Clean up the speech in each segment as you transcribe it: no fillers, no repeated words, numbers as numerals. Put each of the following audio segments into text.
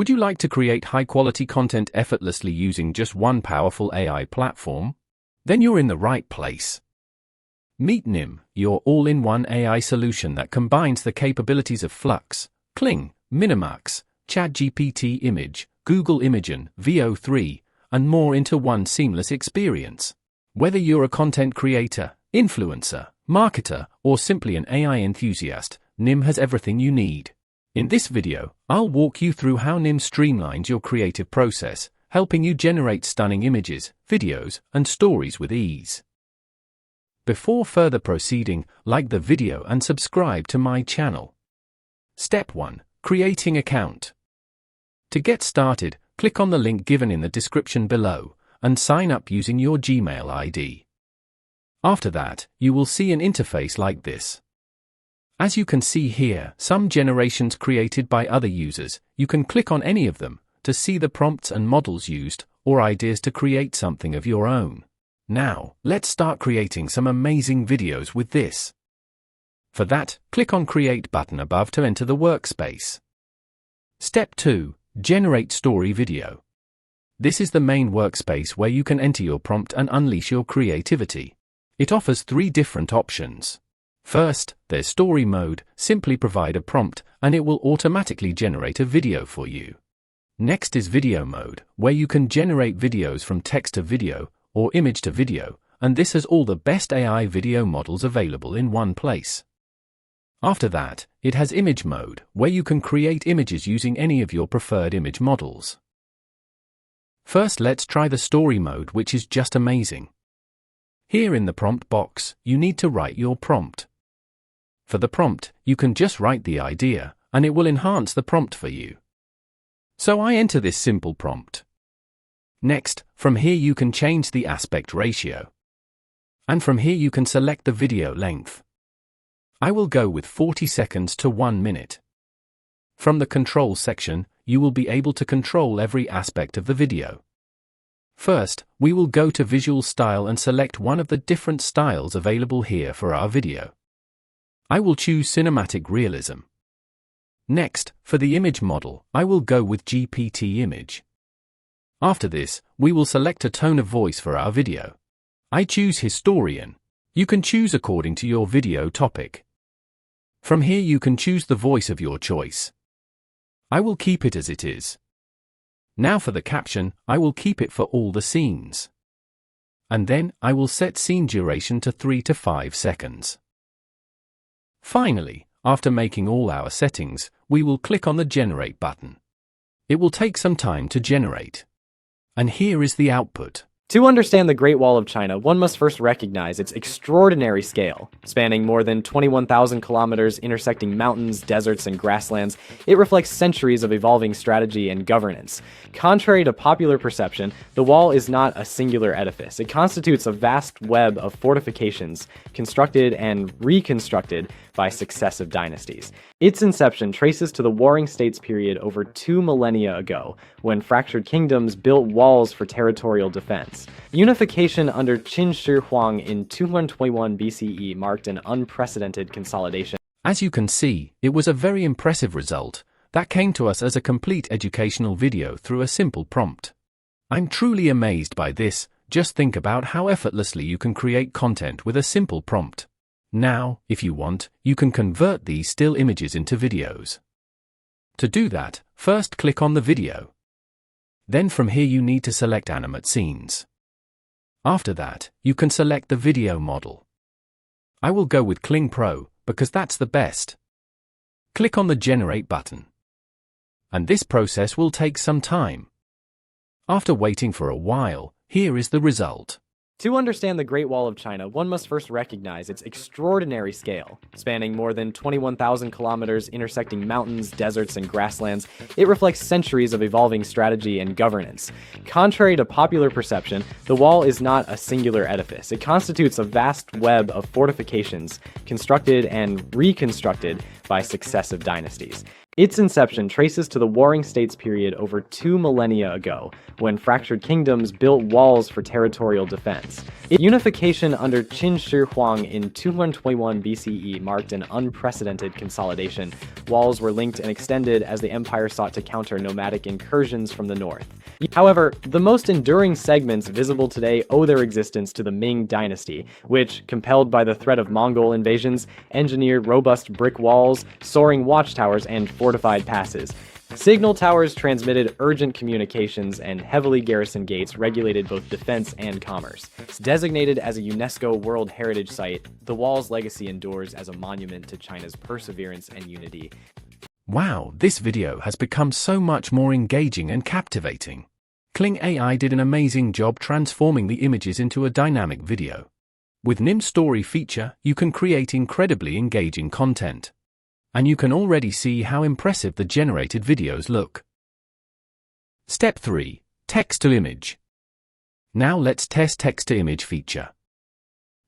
Would you like to create high-quality content effortlessly using just one powerful AI platform? Then you're in the right place. Meet Nim, your all-in-one AI solution that combines the capabilities of Flux, Kling, Minimax, ChatGPT Image, Google Imagen, VO3, and more into one seamless experience. Whether you're a content creator, influencer, marketer, or simply an AI enthusiast, Nim has everything you need. In this video, I'll walk you through how Nim streamlines your creative process, helping you generate stunning images, videos, and stories with ease. Before further proceeding, like the video and subscribe to my channel. Step 1. Creating account. To get started, click on the link given in the description below, and sign up using your Gmail ID. After that, you will see an interface like this. As you can see here, some generations created by other users, you can click on any of them to see the prompts and models used, or ideas to create something of your own. Now, let's start creating some amazing videos with this. For that, click on Create button above to enter the workspace. Step 2. Generate story video. This is the main workspace where you can enter your prompt and unleash your creativity. It offers 3 different options. First, there's story mode. Simply provide a prompt, and it will automatically generate a video for you. Next is video mode, where you can generate videos from text to video, or image to video, and this has all the best AI video models available in one place. After that, it has image mode, where you can create images using any of your preferred image models. First, let's try the story mode, which is just amazing. Here in the prompt box, you need to write your prompt. For the prompt, you can just write the idea, and it will enhance the prompt for you. So I enter this simple prompt. Next, from here you can change the aspect ratio. And from here you can select the video length. I will go with 40 seconds to 1 minute. From the control section, you will be able to control every aspect of the video. First, we will go to Visual Style and select one of the different styles available here for our video. I will choose Cinematic Realism. Next, for the image model, I will go with GPT Image. After this, we will select a tone of voice for our video. I choose Historian. You can choose according to your video topic. From here you can choose the voice of your choice. I will keep it as it is. Now for the caption, I will keep it for all the scenes. And then, I will set scene duration to 3 to 5 seconds. Finally, after making all our settings, we will click on the Generate button. It will take some time to generate. And here is the output. To understand the Great Wall of China, one must first recognize its extraordinary scale. Spanning more than 21,000 kilometers, intersecting mountains, deserts, and grasslands, it reflects centuries of evolving strategy and governance. Contrary to popular perception, the wall is not a singular edifice. It constitutes a vast web of fortifications, constructed and reconstructed by successive dynasties. Its inception traces to the Warring States period over 2 millennia ago, when fractured kingdoms built walls for territorial defense. Unification under Qin Shi Huang in 221 BCE marked an unprecedented consolidation. As you can see, it was a very impressive result that came to us as a complete educational video through a simple prompt. I'm truly amazed by this. Just think about how effortlessly you can create content with a simple prompt. Now, if you want, you can convert these still images into videos. To do that, first click on the video. Then from here you need to select Animate Scenes. After that, you can select the video model. I will go with Kling Pro, because that's the best. Click on the Generate button. And this process will take some time. After waiting for a while, here is the result. To understand the Great Wall of China, one must first recognize its extraordinary scale. Spanning more than 21,000 kilometers, intersecting mountains, deserts, and grasslands, it reflects centuries of evolving strategy and governance. Contrary to popular perception, the wall is not a singular edifice. It constitutes a vast web of fortifications, constructed and reconstructed by successive dynasties. Its inception traces to the Warring States period over 2 millennia ago, when fractured kingdoms built walls for territorial defense. Its unification under Qin Shi Huang in 221 BCE marked an unprecedented consolidation. Walls were linked and extended as the empire sought to counter nomadic incursions from the north. However, the most enduring segments visible today owe their existence to the Ming dynasty, which, compelled by the threat of Mongol invasions, engineered robust brick walls, soaring watchtowers, and fortified passes. Signal towers transmitted urgent communications, and heavily garrisoned gates regulated both defense and commerce. Designated as a UNESCO World Heritage Site, the wall's legacy endures as a monument to China's perseverance and unity. Wow, this video has become so much more engaging and captivating. Kling AI did an amazing job transforming the images into a dynamic video. With NIM's story feature, you can create incredibly engaging content. And you can already see how impressive the generated videos look. Step 3. Text to image. Now let's test text to image feature.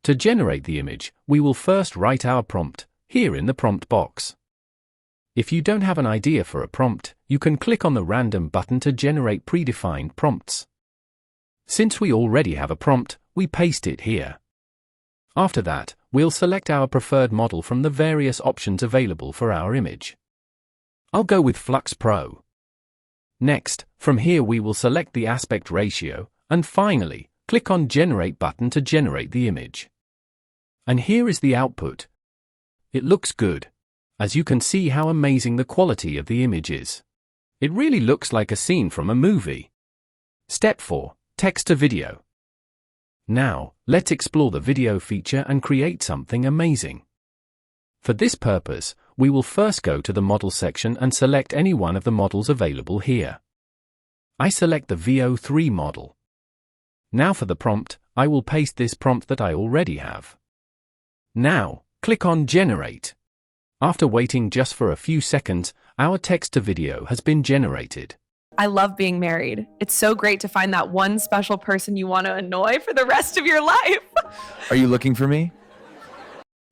To generate the image, we will first write our prompt, here in the prompt box. If you don't have an idea for a prompt, you can click on the random button to generate predefined prompts. Since we already have a prompt, we paste it here. After that, we'll select our preferred model from the various options available for our image. I'll go with Flux Pro. Next, from here we will select the aspect ratio, and finally, click on Generate button to generate the image. And here is the output. It looks good. As you can see how amazing the quality of the image is. It really looks like a scene from a movie. Step 4. Text to video. Now, let's explore the video feature and create something amazing. For this purpose, we will first go to the model section and select any one of the models available here. I select the VO3 model. Now for the prompt, I will paste this prompt that I already have. Now, click on Generate. After waiting just for a few seconds, our text-to-video has been generated. I love being married. It's so great to find that one special person you want to annoy for the rest of your life. Are you looking for me?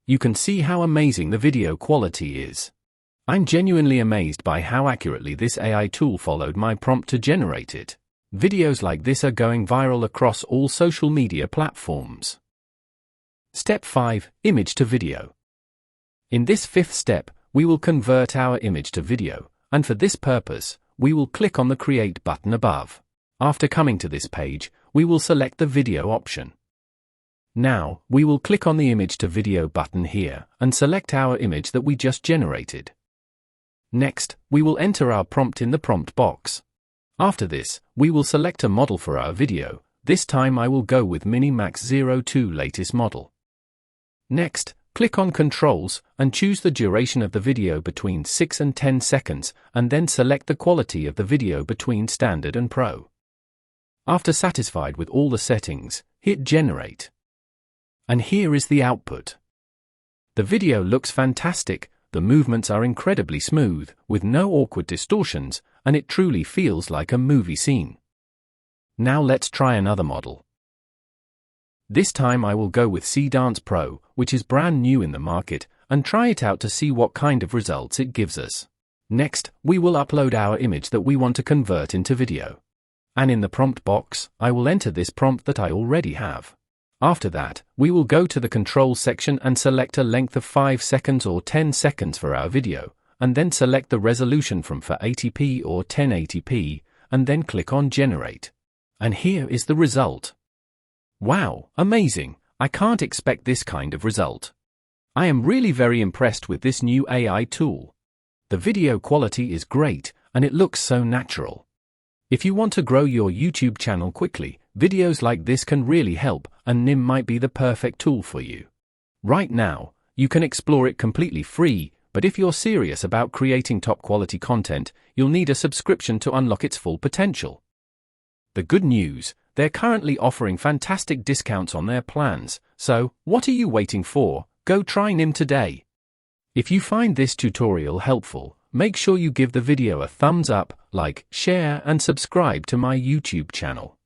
You can see how amazing the video quality is. I'm genuinely amazed by how accurately this AI tool followed my prompt to generate it. Videos like this are going viral across all social media platforms. Step 5. Image to video. In this fifth step, we will convert our image to video, and for this purpose, we will click on the Create button above. After coming to this page, we will select the video option. Now, we will click on the Image to Video button here, and select our image that we just generated. Next, we will enter our prompt in the prompt box. After this, we will select a model for our video. This time I will go with Minimax 02 latest model. Next, click on Controls, and choose the duration of the video between 6 and 10 seconds, and then select the quality of the video between Standard and Pro. After satisfied with all the settings, hit Generate. And here is the output. The video looks fantastic, the movements are incredibly smooth, with no awkward distortions, and it truly feels like a movie scene. Now let's try another model. This time I will go with Seedance Pro, which is brand new in the market, and try it out to see what kind of results it gives us. Next, we will upload our image that we want to convert into video. And in the prompt box, I will enter this prompt that I already have. After that, we will go to the Control section and select a length of 5 seconds or 10 seconds for our video, and then select the resolution from 480p or 1080p, and then click on Generate. And here is the result. Wow, amazing! I can't expect this kind of result. I am really very impressed with this new AI tool. The video quality is great, and it looks so natural. If you want to grow your YouTube channel quickly, videos like this can really help, and NIM might be the perfect tool for you. Right now, you can explore it completely free, but if you're serious about creating top quality content, you'll need a subscription to unlock its full potential. The good news, they're currently offering fantastic discounts on their plans, so what are you waiting for? Go try NIM today. If you find this tutorial helpful, make sure you give the video a thumbs up, like, share and subscribe to my YouTube channel.